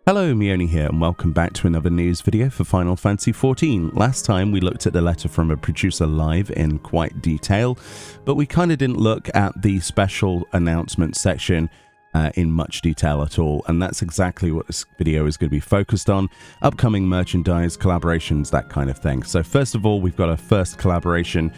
Hello, Meoni here, and welcome back to another news video for Final Fantasy XIV. Last time we looked at the letter from a producer live in quite detail, but we kind of didn't look at the special announcement section in much detail at all, and that's exactly what this video is going to be focused on. Upcoming merchandise, collaborations, that kind of thing. So first of all, we've got our first collaboration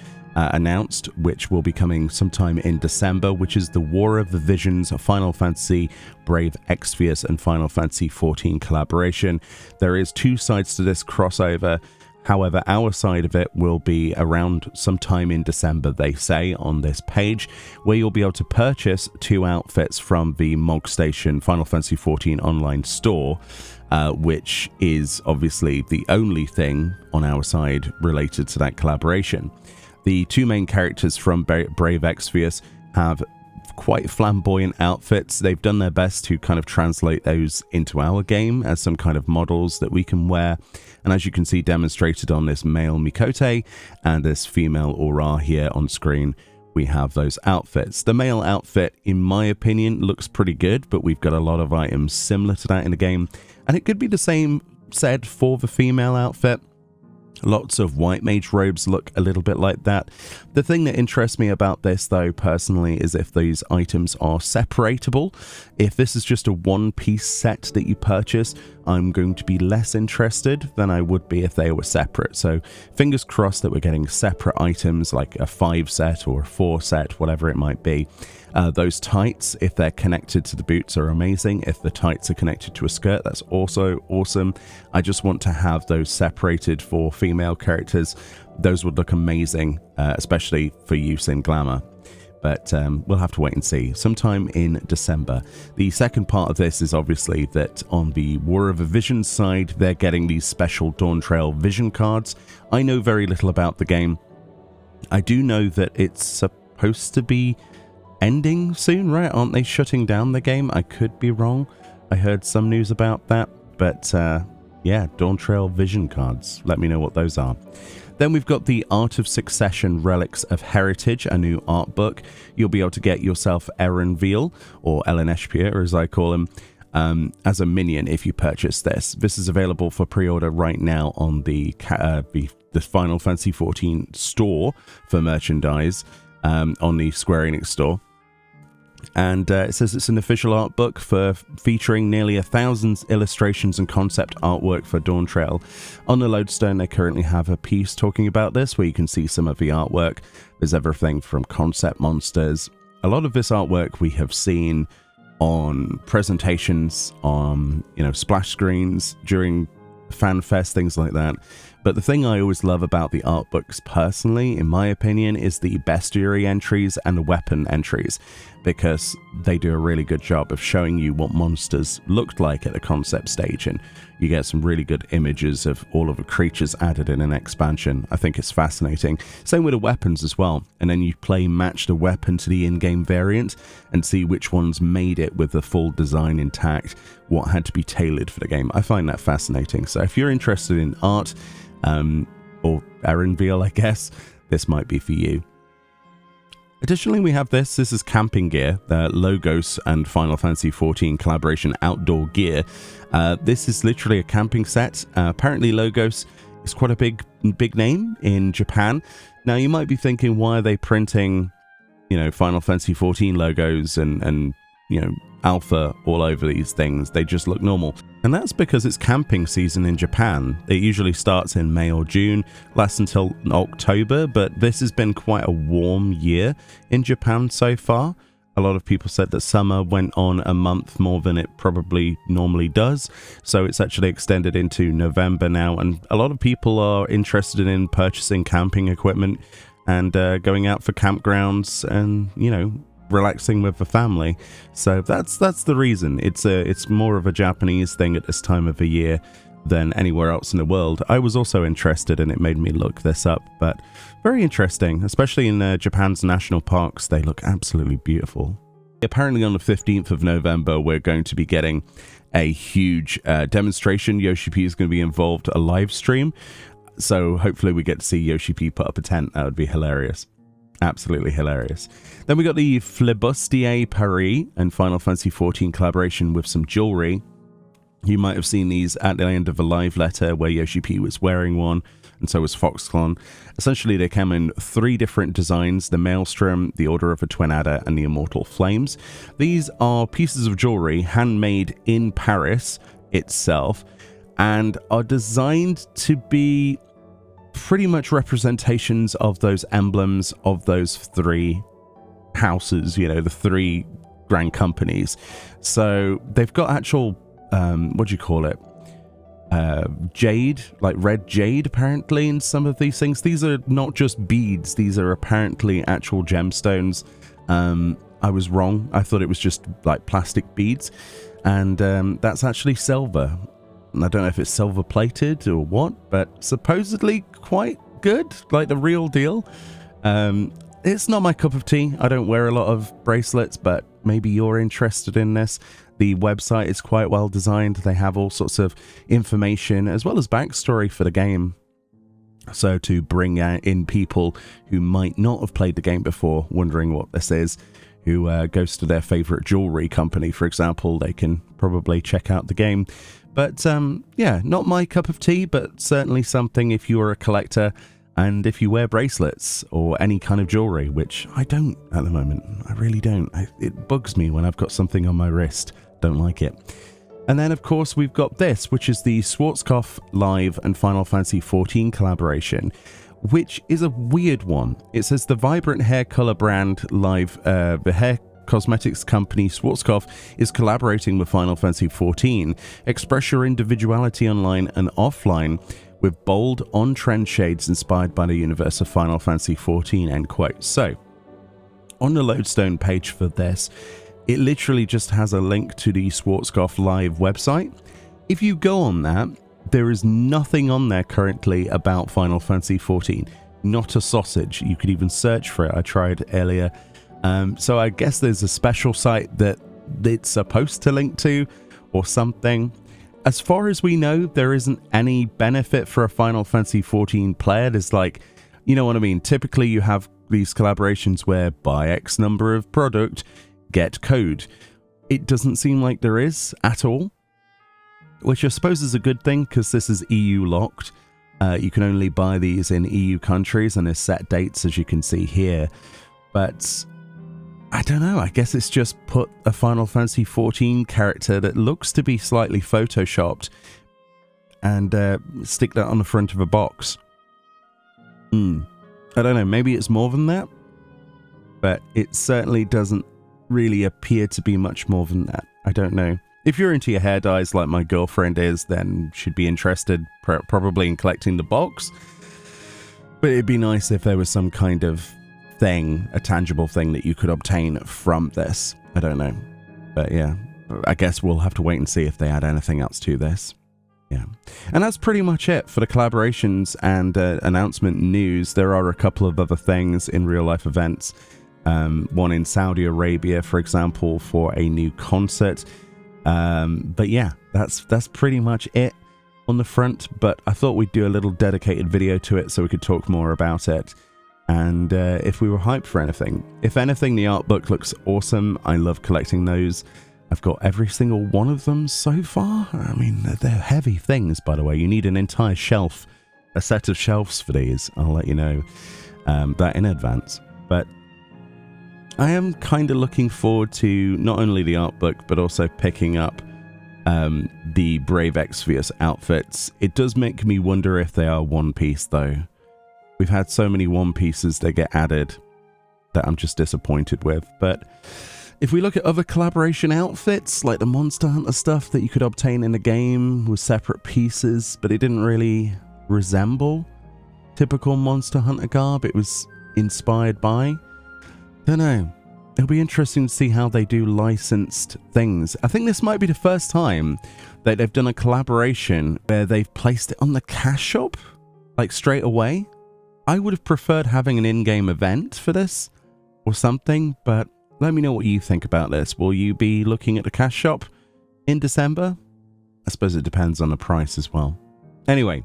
announced, which will be coming sometime in December, which is the War of the Visions Final Fantasy WotV FFXIV and Final Fantasy XIV collaboration. There is two sides to this crossover. However, our side of it will be around sometime in December, they say on this page, where you'll be able to purchase two outfits from the Mog Station Final Fantasy XIV online store, which is obviously the only thing on our side related to that collaboration. The two main characters from WotV FFXIV have quite flamboyant outfits. They've done their best to kind of translate those into our game as some kind of models that we can wear. And as you can see demonstrated on this male Mikote and this female Aura here on screen, we have those outfits. The male outfit, in my opinion, looks pretty good, but we've got a lot of items similar to that in the game. And it could be the same said for the female outfit. Lots of white mage robes look a little bit like that. The thing that interests me about this, though, personally, is if these items are separatable. If this is just a one-piece set that you purchase, I'm going to be less interested than I would be if they were separate. So fingers crossed that we're getting separate items like a 5 set or a 4 set, whatever it might be. Those tights, if they're connected to the boots, are amazing. If the tights are connected to a skirt, that's also awesome. I just want to have those separated for female characters. Those would look amazing, especially for use in Glamour. But we'll have to wait and see. Sometime in December. The second part of this is obviously that on the War of the Visions side, they're getting these special Dawntrail vision cards. I know very little about the game. I do know that it's supposed to be ending soon, right? Aren't they shutting down the game? I could be wrong. I heard some news about that. But yeah, Dawntrail vision cards. Let me know what those are. Then we've got the Art of Succession Relics of Heritage, a new art book. You'll be able to get yourself Veal, or Ellen Espier, as I call him, as a minion if you purchase this. This is available for pre-order right now on the Final Fantasy XIV store for merchandise on the Square Enix store. And it says it's an official art book featuring nearly 1,000 illustrations and concept artwork for Dawntrail. On the lodestone, they currently have a piece talking about this where you can see some of the artwork. There's everything from concept monsters. A lot of this artwork we have seen on presentations, on splash screens during FanFest, things like that. But the thing I always love about the art books personally, in my opinion, is the bestiary entries and the weapon entries, because they do a really good job of showing you what monsters looked like at the concept stage, and you get some really good images of all of the creatures added in an expansion. I think it's fascinating. Same with the weapons as well, and then you match the weapon to the in-game variant and see which ones made it with the full design intact, what had to be tailored for the game. I find that fascinating. So if you're interested in art, or Veal, I guess, this might be for you. Additionally, we have this is camping gear, the Logos and Final Fantasy XIV collaboration outdoor gear. This is literally a camping set. Apparently Logos is quite a big name in Japan. Now you might be thinking, why are they printing, Final Fantasy XIV logos and alpha all over these things? They just look normal. And that's because it's camping season in Japan. It usually starts in May or June, lasts until October, but this has been quite a warm year in Japan so far. A lot of people said that summer went on a month more than it probably normally does, so it's actually extended into November now, and a lot of people are interested in purchasing camping equipment and going out for campgrounds and, relaxing with the family. So that's the reason. It's more of a Japanese thing at this time of the year than anywhere else in the world. I was also interested, and it made me look this up, but very interesting, especially in Japan's national parks. They look absolutely beautiful. Apparently on the 15th of November, we're going to be getting a huge demonstration. Yoshi P is going to be involved, a live stream. So hopefully we get to see Yoshi P put up a tent. That would be hilarious. Absolutely hilarious. Then we got the Flibustier Paris and Final Fantasy XIV collaboration with some jewelry. You might have seen these at the end of a live letter where Yoshi P was wearing one, and so was Foxclon. Essentially, they came in 3 different designs: the Maelstrom, the Order of a Twin Adder, and the Immortal Flames. These are pieces of jewelry handmade in Paris itself, and are designed to be pretty much representations of those emblems of those 3 houses, you know, the 3 grand companies. So they've got actual what do you call it, jade, like red jade apparently in some of these things. These are not just beads, these are apparently actual gemstones. I was wrong, I thought it was just like plastic beads, and that's actually silver. And I don't know if it's silver plated or what, but supposedly quite good, like the real deal. It's not my cup of tea. I don't wear a lot of bracelets, but maybe you're interested in this. The website is quite well designed. They have all sorts of information as well as backstory for the game. So to bring in people who might not have played the game before, wondering what this is, who goes to their favorite jewelry company, for example, they can probably check out the game. But yeah, not my cup of tea, but certainly something if you're a collector and if you wear bracelets or any kind of jewelry, which I don't at the moment. I really don't. It bugs me when I've got something on my wrist. Don't like it. And then, of course, we've got this, which is the Schwarzkopf Live and Final Fantasy XIV collaboration, which is a weird one. It says the vibrant hair color brand Live, the hair cosmetics company Schwarzkopf is collaborating with Final Fantasy XIV. Express your individuality online and offline with bold, on-trend shades inspired by the universe of Final Fantasy XIV, end quote. So, on the lodestone page for this, it literally just has a link to the Schwarzkopf Live website. If you go on that, there is nothing on there currently about Final Fantasy XIV. Not a sausage. You could even search for it. I tried earlier. So I guess there's a special site that it's supposed to link to or something. As far as we know, there isn't any benefit for a Final Fantasy XIV player. There's like, you know what I mean? Typically you have these collaborations where buy X number of product, get code. It doesn't seem like there is at all, which I suppose is a good thing because this is EU locked. You can only buy these in EU countries and there's set dates, as you can see here. But I don't know, I guess it's just put a Final Fantasy XIV character that looks to be slightly photoshopped and stick that on the front of a box. I don't know, maybe it's more than that, but it certainly doesn't really appear to be much more than that. I don't know. If you're into your hair dyes like my girlfriend is, then she'd be interested probably in collecting the box. But it'd be nice if there was some kind of thing, a tangible thing that you could obtain from this. I don't know. But yeah, I guess we'll have to wait and see if they add anything else to this. Yeah. And that's pretty much it for the collaborations and announcement news. There are a couple of other things in real life events. One in Saudi Arabia, for example, for a new concert. But yeah, that's pretty much it on the front. But I thought we'd do a little dedicated video to it so we could talk more about it. And if we were hyped for anything. If anything, the art book looks awesome. I love collecting those. I've got every single one of them so far. I mean, they're heavy things, by the way. You need an entire shelf, a set of shelves for these. I'll let you know that in advance. But I am kind of looking forward to not only the art book, but also picking up the Brave Exvius outfits. It does make me wonder if they are one piece, though. We've had so many one pieces that get added that I'm just disappointed with. But if we look at other collaboration outfits, like the Monster Hunter stuff that you could obtain in the game with separate pieces, but it didn't really resemble typical Monster Hunter garb. It was inspired by. Don't know. It'll be interesting to see how they do licensed things. I think this might be the first time that they've done a collaboration where they've placed it on the cash shop, like straight away. I would have preferred having an in-game event for this or something, but let me know what you think about this. Will you be looking at the cash shop in December? I suppose it depends on the price as well. Anyway,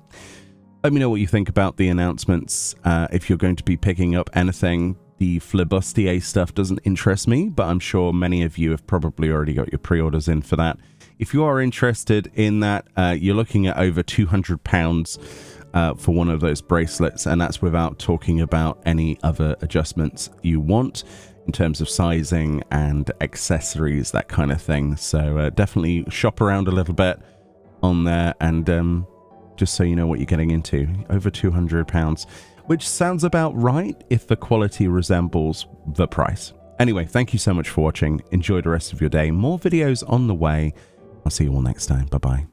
let me know what you think about the announcements. If you're going to be picking up anything, the Flibustier stuff doesn't interest me, but I'm sure many of you have probably already got your pre-orders in for that. if you are interested in that, you're looking at over £200 for one of those bracelets, and that's without talking about any other adjustments you want in terms of sizing and accessories, that kind of thing. So definitely shop around a little bit on there, and just so you know what you're getting into. Over £200, which sounds about right if the quality resembles the price. Anyway, thank you so much for watching. Enjoy the rest of your day. More videos on the way. I'll see you all next time. Bye bye.